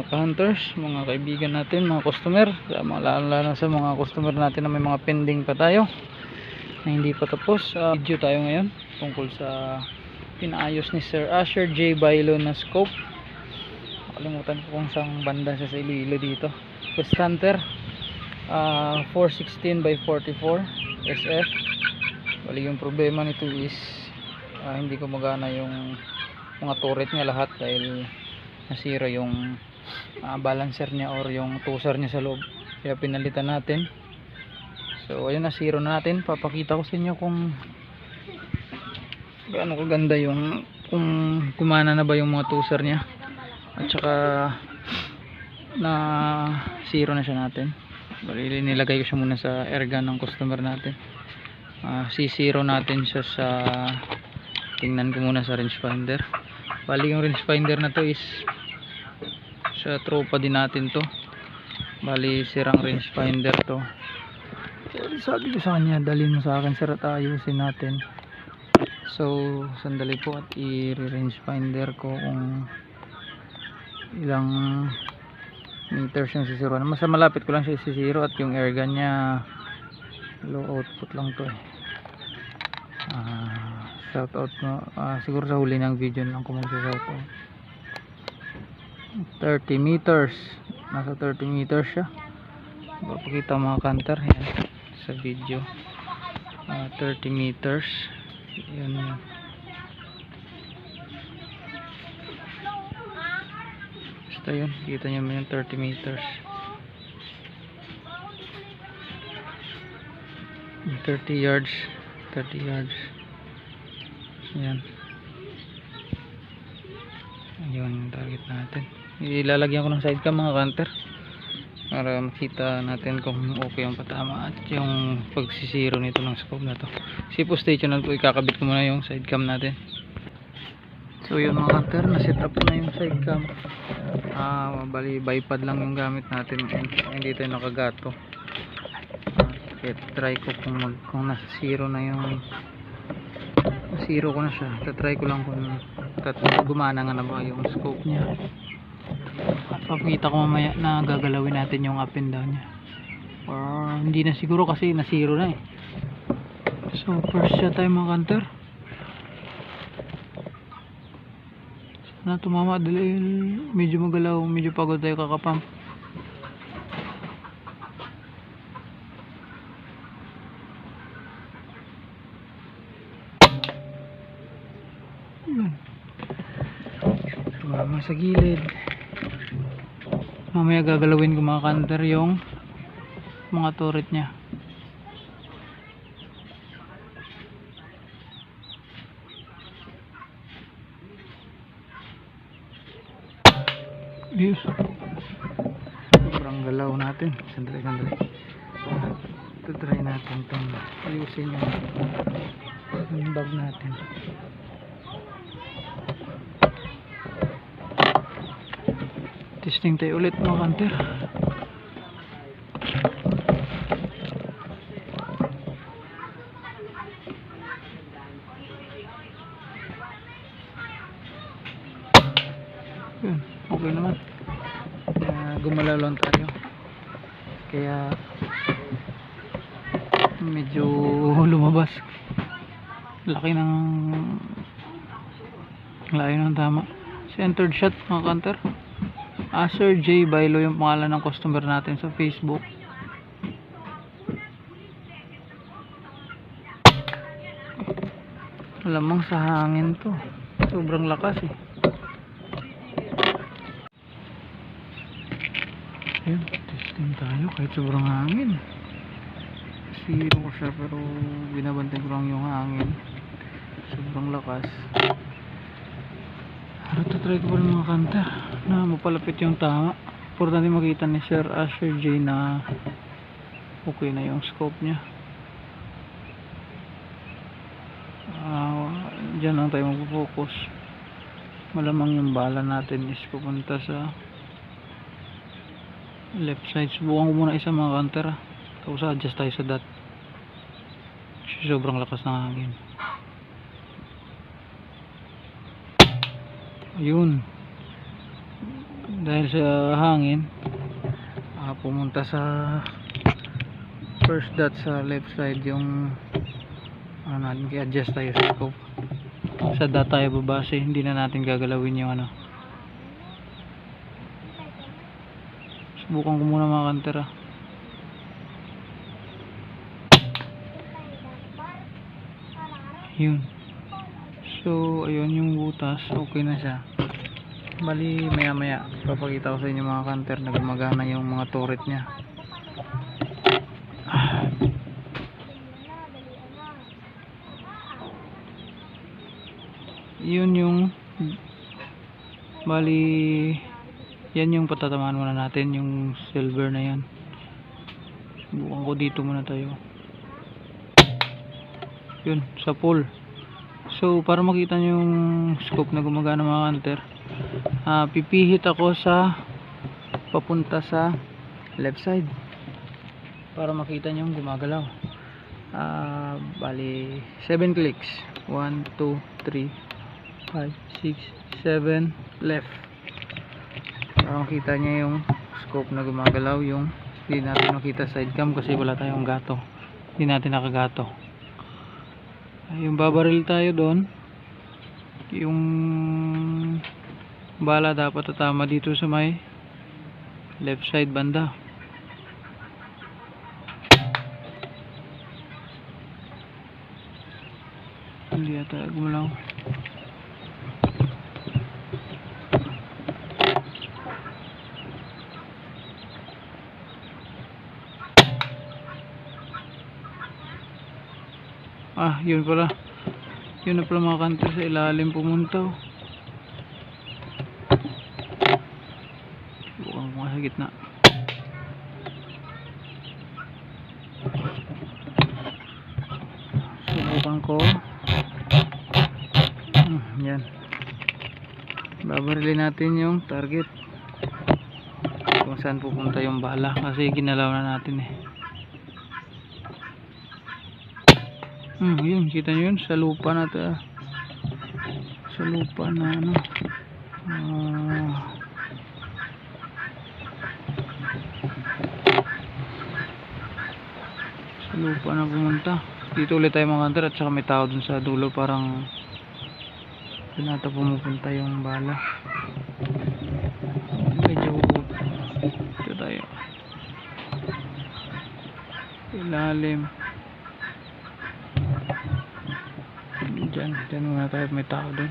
mga ka-hunters, mga kaibigan natin, mga customer, lalo sa mga customer natin na may mga pending pa tayo na hindi pa tapos. Video tayo ngayon tungkol sa pinaayos ni Sir Asher J. Bailo na scope. Nakalimutan ko kung saan banda siya sa Iloilo dito. West Hunter 416 by 44 SF. Bali yung problema nito is hindi ko magana yung mga turret niya lahat dahil nasira yung balancer niya or yung tuser niya sa loob, kaya pinalitan natin. So ayun, nasira na natin. Papakita ko sa inyo kung gaano kaganda yung, kung kumana na ba yung mga tuser niya at saka na zero na siya natin. Bali nilagay ko siya muna sa airgun ng customer natin. C0 natin siya sa, tingnan ko muna sa rangefinder. Bali yung rangefinder na to is sa tropa din natin to. Bali sirang rangefinder to. Sabi ko sa kanya, dalhin mo sa akin sir at ayusin natin. So sandali po at i-rangefinder ko kung ilang meters yung sisiro. Mas malapit ko lang siya sisiro at yung airgun niya low output lang to eh. Shout out mo siguro sa huli ng video lang kung mag-shout out. 30 meters, nasa 30 meters siya. Papakita mga counter yan sa video. 30 meters yan yan. Basta yun, kita nyo yung 30 meters, 30 yards, 30 yards yan. Yun yung target natin. Ilalagyan ko ng sidecam mga counter para makita natin kung okay yung patama at yung pagsisiro nito ng scope na to. Sipo stational po, ikakabit ko muna yung sidecam natin. So yun mga counter, naset up na yung sidecam. Bali bipod lang yung gamit natin, hindi tayo nakagato. Try ko kung nasa zero na yung zero ko na siya. Tatry ko lang kung gumana nga na ba yung scope niya. At papakita ko mamaya na gagalawin natin yung up and down niya. Or hindi na siguro kasi na zero na eh. So first shot tayo mga counter. Sana tumama dahil medyo magalaw, medyo pagod tayo kakapump. Tumama sa gilid. Mamaya gagalawin ko mga counter yung mga turret nya. Yes. Sobrang galaw natin. Sandali. Try natin itong ayusin yung bag natin. Testing tayo ulit mga counter. Yun, okay naman. Gumalaw lang tayo kaya medyo lumabas. Laki ng layo ng tama. Centered shot mga counter. Asher J. Bailo yung pangalan ng customer natin sa Facebook. Lamang sa hangin to, sobrang lakas eh. Ayun, testing tayo kahit sobrang hangin. Zero ko siya pero binabantay ko lang yung hangin, sobrang lakas. Try ko pa ng mga counter na mapalapit yung tama. Importante makita ni Sir Asher J na okay na yung scope nya. Diyan lang tayo mag-focus. Malamang yung bala natin is pupunta sa left side. Subukan ko muna isa mga counter tapos adjust tayo sa dot. Sobrang lakas ng hangin. Ayun, dahil sa hangin, pumunta sa first dot sa left side yung ano natin, i-adjust tayo sa scope. Sa dot tayo babase, hindi na natin gagalawin yung ano. Subukan ko muna mga kanter yun. So ayun yung butas, okay na siya. Bali maya maya papakita ko sa inyo mga kanter na gumagana yung mga turret nya. Yun yung bali yan yung patatamaan muna natin, yung silver na yan. Subukan ko dito muna tayo. Yun, sa pole. So para makita nyo yung scope na gumagana mga kanter, pipihit ako sa papunta sa left side para makita nyo yung gumagalaw. Bali 7 clicks, 1, 2, 3, 5, 6, 7 left para makita nyo yung scope na gumagalaw. Yung hindi natin makita side cam kasi wala tayong gato, hindi natin nakagato. Yung babaril tayo doon, yung bala dapat tatama dito sa may left side banda. Hindi yata gumalaw. Yun pala. Yun na pala mga kanter, sa ilalim pumunta. Bukan ko nga sa gitna. Subukan ko. Yan. Babarilin natin yung target. Kung saan pupunta yung bala. Kasi ginalaw na natin yun, kita nyo yun sa lupa na sa lupa na ano, sa lupa na pumunta. Dito ulit tayo mga kanter, at saka may tao dun sa dulo, parang dun ata pumupunta yung bala. Medyo dito tayo ilalim. Diyan muna tayo, may tao doon.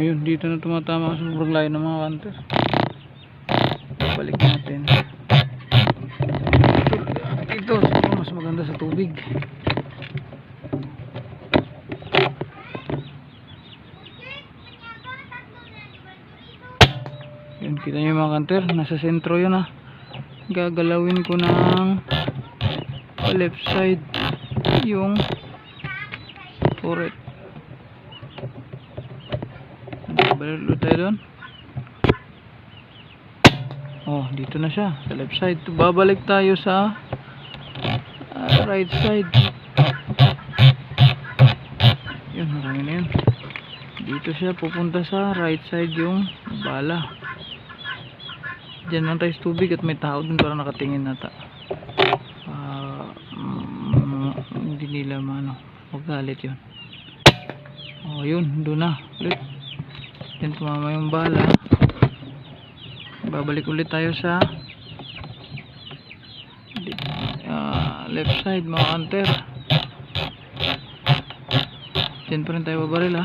Yun, dito na tumatama sa sobrang layo ng mga kanter. Balik natin dito, mas maganda sa tubig. Yun, kita nyo mga kanter, nasa sentro yun gagalawin ko ng left side yung turret. Balik tayo doon. Dito na siya sa left side. Babalik tayo sa right side. Yun, marami na yun. Dito siya pupunta sa right side yung bala. Diyan lang tayo sa tubig at may tao dun, parang nakatingin nata. Hindi nila magalit yun. Yun, doon na ulit. Diyan tumama yung bala. Babalik ulit tayo sa left side mga kanter. Diyan pa rin tayo babaril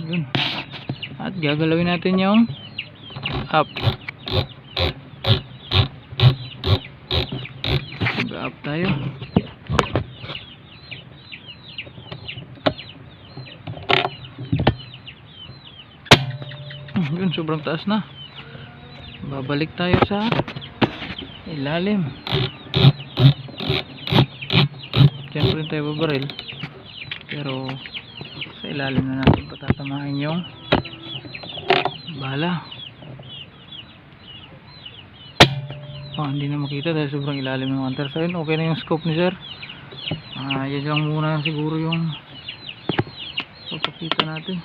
yun. At gagalawin natin yung up. Up tayo. Yun, sobrang taas na. Babalik tayo sa ilalim. Diyan pa rin tayo babaril, pero sa ilalim na natin patatamahin yung bala. hindi na makita dahil sobrang ilalim ng antar. So yun, okay na yung scope ni sir. Yan lang muna siguro yung papakita natin.